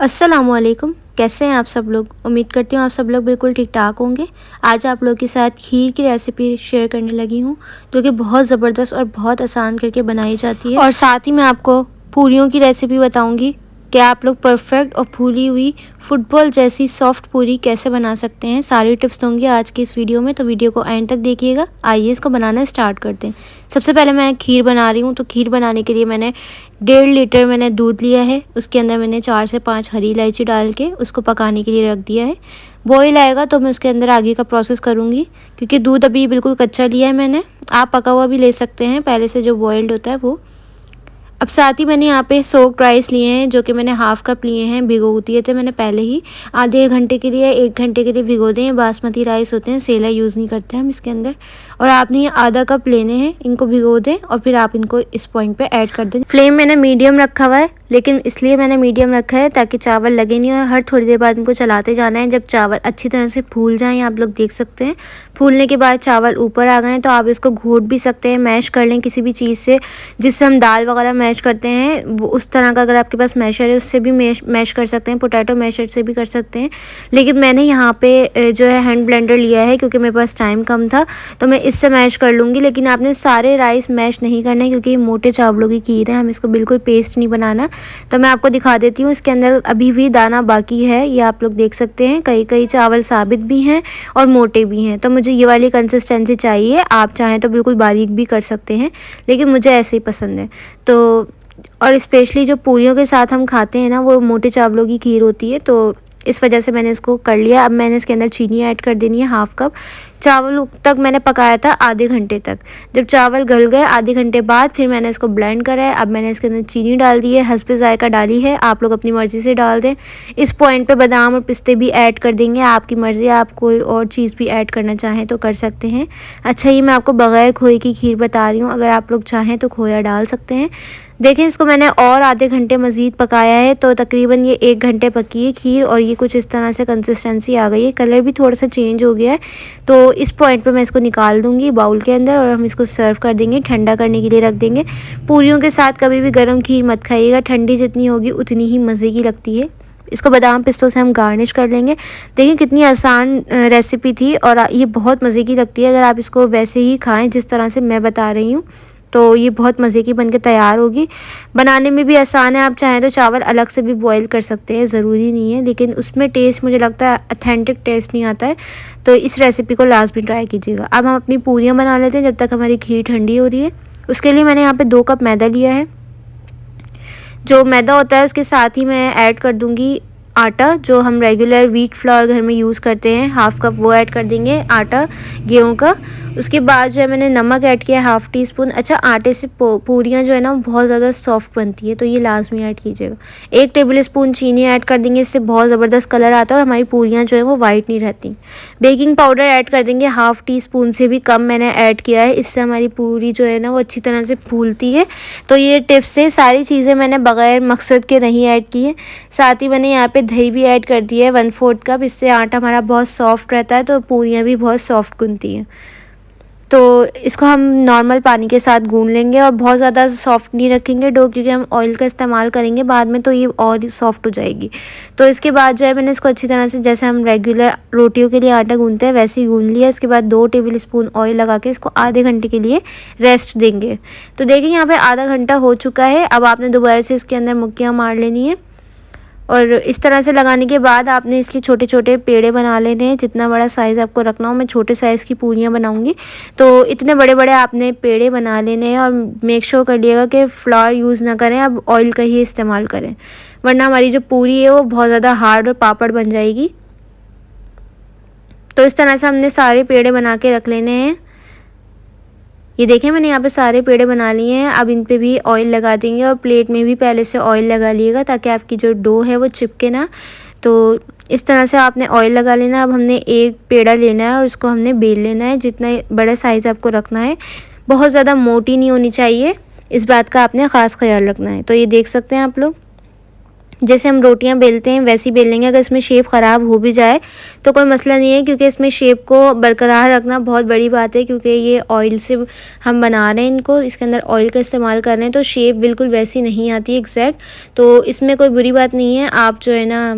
अस्सलामुअलैकुम। कैसे हैं आप सब लोग। उम्मीद करती हूँ आप सब लोग बिल्कुल ठीक ठाक होंगे। आज आप लोगों के साथ खीर की रेसिपी शेयर करने लगी हूँ, जो कि बहुत ज़बरदस्त और बहुत आसान करके बनाई जाती है। और साथ ही मैं आपको पूरियों की रेसिपी बताऊँगी कि आप लोग परफेक्ट और फूली हुई फुटबॉल जैसी सॉफ्ट पूरी कैसे बना सकते हैं। सारी टिप्स दूँगी आज की इस वीडियो में, तो वीडियो को एंड तक देखिएगा। आइए इसको बनाना स्टार्ट करते हैं। सबसे पहले मैं खीर बना रही हूँ, तो खीर बनाने के लिए मैंने 1.5 लीटर दूध लिया है। उसके अंदर मैंने 4 से 5 हरी इलायची डाल के उसको पकाने के लिए रख दिया है। बॉईल आएगा तो मैं उसके अंदर आगे का प्रोसेस करूँगी, क्योंकि दूध अभी बिल्कुल कच्चा लिया है मैंने। आप पका हुआ भी ले सकते हैं, पहले से जो बॉइल्ड होता है वो। अब साथ ही मैंने यहाँ पे सोक्ड राइस लिए हैं, जो कि मैंने हाफ़ कप लिए हैं। भिगो दिए थे मैंने पहले ही, आधे घंटे के लिए 1 घंटे के लिए भिगो दें। बासमती राइस होते हैं, सेला यूज़ नहीं करते हम इसके अंदर। और आपने ये आधा कप लेने हैं, इनको भिगो दें और फिर आप इनको इस पॉइंट पे ऐड कर दें। फ्लेम मैंने मीडियम रखा हुआ है, लेकिन इसलिए मैंने मीडियम रखा है ताकि चावल लगे नहीं, और हर थोड़ी देर बाद इनको चलाते जाना है। जब चावल अच्छी तरह से फूल जाएँ, आप लोग देख सकते हैं फूलने के बाद चावल ऊपर आ गए हैं, तो आप इसको घोट भी सकते हैं, मैश कर लें किसी भी चीज़ से, जिससे हम दाल वगैरह मैश करते हैं वो उस तरह का। अगर आपके पास मैशर है उससे भी मैश कर सकते हैं, पोटैटो मैशर से भी कर सकते हैं। लेकिन मैंने यहाँ पे जो है हैंड ब्लेंडर लिया है, क्योंकि मेरे पास टाइम कम था, तो मैं इससे मैश कर लूँगी। लेकिन आपने सारे राइस मैश नहीं करने, क्योंकि ये मोटे चावलों की खीर है, हम इसको बिल्कुल पेस्ट नहीं बनाना। तो मैं आपको दिखा देती हूँ, इसके अंदर अभी भी दाना बाकी है, ये आप लोग देख सकते हैं। कई कई चावल साबित भी हैं और मोटे भी हैं, तो मुझे ये वाली कंसिस्टेंसी चाहिए। आप चाहें तो बिल्कुल बारीक भी कर सकते हैं, लेकिन मुझे ऐसे ही पसंद है। तो और स्पेशली जो पूरियों के साथ हम खाते हैं ना, वो मोटे चावलों की खीर होती है, तो इस वजह से मैंने इसको कर लिया। अब मैंने इसके अंदर चीनी ऐड कर देनी है, हाफ़ कप। चावल तक मैंने पकाया था आधे घंटे तक। जब चावल गल गए आधे घंटे बाद, फिर मैंने इसको ब्लेंड करा है। अब मैंने इसके अंदर चीनी डाल दी है, हस्बे ज़ायक़ा डाली है, आप लोग अपनी मर्ज़ी से डाल दें। इस पॉइंट पे बादाम और पिस्ते भी ऐड कर देंगे, आपकी मर्ज़ी, आप कोई और चीज़ भी ऐड करना चाहें तो कर सकते हैं। अच्छा, ये मैं आपको बग़ैर खोए की खीर बता रही हूँ, अगर आप लोग चाहें तो खोया डाल सकते हैं। देखें, इसको मैंने और आधे घंटे मज़ीद पकाया है, तो तकरीबन ये 1 घंटे पकी है खीर, और ये कुछ इस तरह से कंसिस्टेंसी आ गई है। कलर भी थोड़ा सा चेंज हो गया है। तो इस पॉइंट पे मैं इसको निकाल दूंगी बाउल के अंदर, और हम इसको सर्व कर देंगे, ठंडा करने के लिए रख देंगे। पूरियों के साथ कभी भी गर्म खीर मत खाइएगा, ठंडी जितनी होगी उतनी ही मज़े की लगती है। इसको बादाम पिस्तों से हम गार्निश कर लेंगे। देखिए कितनी आसान रेसिपी थी, और ये बहुत मज़े की लगती है। अगर आप इसको वैसे ही खाएँ जिस तरह से मैं बता रही हूँ, तो ये बहुत मज़े की बनके तैयार होगी। बनाने में भी आसान है, आप चाहें तो चावल अलग से भी बॉईल कर सकते हैं, ज़रूरी नहीं है, लेकिन उसमें टेस्ट मुझे लगता है ऑथेंटिक टेस्ट नहीं आता है। तो इस रेसिपी को लास्ट में ट्राई कीजिएगा। अब हम अपनी पूरियाँ बना लेते हैं, जब तक हमारी खीर ठंडी हो रही है। उसके लिए मैंने यहाँ पे 2 कप मैदा लिया है। जो मैदा होता है उसके साथ ही मैं ऐड कर दूँगी आटा, जो हम रेगुलर व्हीट फ्लोर घर में यूज़ करते हैं, हाफ़ कप वो ऐड कर देंगे आटा गेहूं का। उसके बाद जो है मैंने नमक ऐड किया 1/2 टीस्पून। अच्छा, आटे से पूरियाँ जो है ना बहुत ज़्यादा सॉफ्ट बनती है, तो ये लाजमी ऐड कीजिएगा। 1 टेबल स्पून चीनी ऐड कर देंगे, इससे बहुत ज़बरदस्त कलर आता है और हमारी पूरियाँ जो है वो वाइट नहीं रहती। बेकिंग पाउडर ऐड कर देंगे, 1/2 टीस्पून से भी कम मैंने ऐड किया है, इससे हमारी पूरी जो है ना वो अच्छी तरह से फूलती है। तो ये टिप्स है, सारी चीज़ें मैंने बग़ैर मकसद के नहीं ऐड की है। साथ ही मैंने यहाँ पे दही भी ऐड कर दिया है 1/4 कप, इससे आटा हमारा बहुत सॉफ्ट रहता है, तो पूरियाँ भी बहुत सॉफ्ट गूंथती हैं। तो इसको हम नॉर्मल पानी के साथ गूंद लेंगे, और बहुत ज़्यादा सॉफ्ट नहीं रखेंगे डो, क्योंकि हम ऑयल का इस्तेमाल करेंगे बाद में, तो ये और ही सॉफ्ट हो जाएगी। तो इसके बाद जो है मैंने इसको अच्छी तरह से, जैसे हम रेगुलर रोटियों के लिए आटा गूंदते हैं वैसे ही गूंद लिया। इसके बाद 2 टेबल स्पून ऑयल लगा के इसको आधे घंटे के लिए रेस्ट देंगे। तो देखिए यहाँ पे आधा घंटा हो चुका है। अब आपने दोबारा से इसके अंदर मुक्कियाँ मार लेनी है, और इस तरह से लगाने के बाद आपने इसके छोटे छोटे पेड़े बना लेने हैं। जितना बड़ा साइज़ आपको रखना हो, मैं छोटे साइज़ की पूरियाँ बनाऊंगी, तो इतने बड़े बड़े आपने पेड़े बना लेने हैं। और मेक श्योर कर लिएगा कि फ्लावर यूज़ ना करें, अब ऑयल का ही इस्तेमाल करें, वरना हमारी जो पूरी है वो बहुत ज़्यादा हार्ड और पापड़ बन जाएगी। तो इस तरह से हमने सारे पेड़े बना के रख लेने हैं। ये देखें, मैंने यहाँ पे सारे पेड़े बना लिए हैं। अब इन पे भी ऑयल लगा देंगे, और प्लेट में भी पहले से ऑयल लगा लिएगा, ताकि आपकी जो डो है वो चिपके ना। तो इस तरह से आपने ऑयल लगा लेना। अब हमने एक पेड़ा लेना है और उसको हमने बेल लेना है, जितना बड़ा साइज़ आपको रखना है। बहुत ज़्यादा मोटी नहीं होनी चाहिए, इस बात का आपने ख़ास ख्याल रखना है। तो ये देख सकते हैं आप लोग, जैसे हम रोटियां बेलते हैं वैसे ही बेल लेंगे। अगर इसमें शेप ख़राब हो भी जाए तो कोई मसला नहीं है, क्योंकि इसमें शेप को बरकरार रखना बहुत बड़ी बात है, क्योंकि ये ऑयल से हम बना रहे हैं इनको, इसके अंदर ऑयल का इस्तेमाल कर रहे हैं, तो शेप बिल्कुल वैसी नहीं आती एग्जैक्ट। तो इसमें कोई बुरी बात नहीं है, आप जो है ना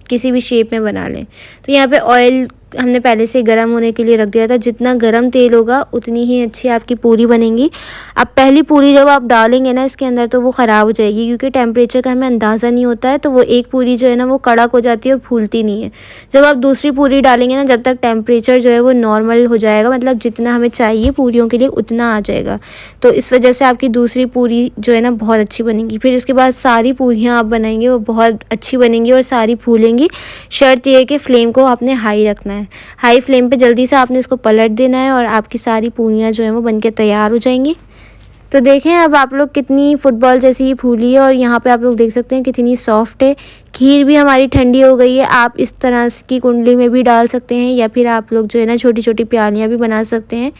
किसी भी शेप में बना लें। तो यहाँ पे ऑयल हमने पहले से गर्म होने के लिए रख दिया था। जितना गर्म तेल होगा उतनी ही अच्छी आपकी पूरी बनेगी। अब पहली पूरी जब आप डालेंगे ना इसके अंदर तो वो ख़राब हो जाएगी, क्योंकि टेम्परेचर का हमें अंदाज़ा नहीं होता है, तो वो एक पूरी जो है ना वो कड़क हो जाती है और फूलती नहीं है। जब आप दूसरी पूरी डालेंगे ना, जब तक टेम्परेचर जो है वो नॉर्मल हो जाएगा, मतलब जितना हमें चाहिए पूरियों के लिए उतना आ जाएगा, तो इस वजह से आपकी दूसरी पूरी जो है ना बहुत अच्छी बनेगी। फिर उसके बाद सारी पूरियाँ आप बनाएंगे वो बहुत अच्छी बनेंगी और सारी फूलेंगी। शर्त यह है कि फ़्लेम को आपने हाई रखना है। हाई फ्लेम पे जल्दी से आपने इसको पलट देना है और आपकी सारी पूरियाँ जो हैं वो बनके तैयार हो जाएंगी। तो देखें अब आप लोग कितनी फुटबॉल जैसी ही फूली है, और यहाँ पे आप लोग देख सकते हैं कितनी सॉफ्ट है। खीर भी हमारी ठंडी हो गई है। आप इस तरह की कुंडली में भी डाल सकते हैं, या फिर आप लोग जो है ना छोटी छोटी प्यालियाँ भी बना सकते हैं।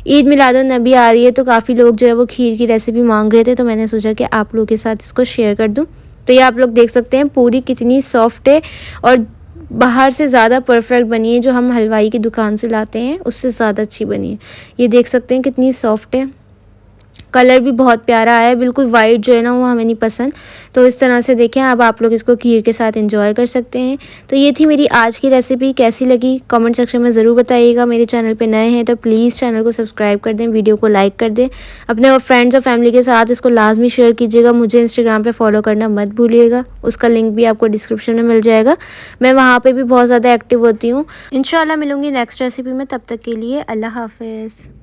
ईद मिलादुन्नबी आ रही है तो काफ़ी लोग जो है वो खीर की रेसिपी मांग रहे थे, तो मैंने सोचा कि आप लोगों के साथ इसको शेयर कर दूँ। तो ये आप लोग देख सकते हैं पूरी कितनी सॉफ्ट है, और बाहर से ज़्यादा परफेक्ट बनी है। जो हम हलवाई की दुकान से लाते हैं उससे ज़्यादा अच्छी बनी है। ये देख सकते हैं कितनी सॉफ्ट है। कलर भी बहुत प्यारा आया है, बिल्कुल वाइट जो है ना वो हमें नहीं पसंद। तो इस तरह से देखें, अब आप लोग इसको खीर के साथ एंजॉय कर सकते हैं। तो ये थी मेरी आज की रेसिपी। कैसी लगी कमेंट सेक्शन में ज़रूर बताइएगा। मेरे चैनल पे नए हैं तो प्लीज़ चैनल को सब्सक्राइब कर दें, वीडियो को लाइक कर दें, अपने फ्रेंड्स और फैमिली के साथ इसको लाजमी शेयर कीजिएगा। मुझे इंस्टाग्राम पर फॉलो करना मत भूलिएगा, उसका लिंक भी आपको डिस्क्रिप्शन में मिल जाएगा। मैं वहाँ पर भी बहुत ज़्यादा एक्टिव होती हूँ। इंशाल्लाह मिलूँगी नेक्स्ट रेसिपी में, तब तक के लिए अल्लाह हाफ़िज़।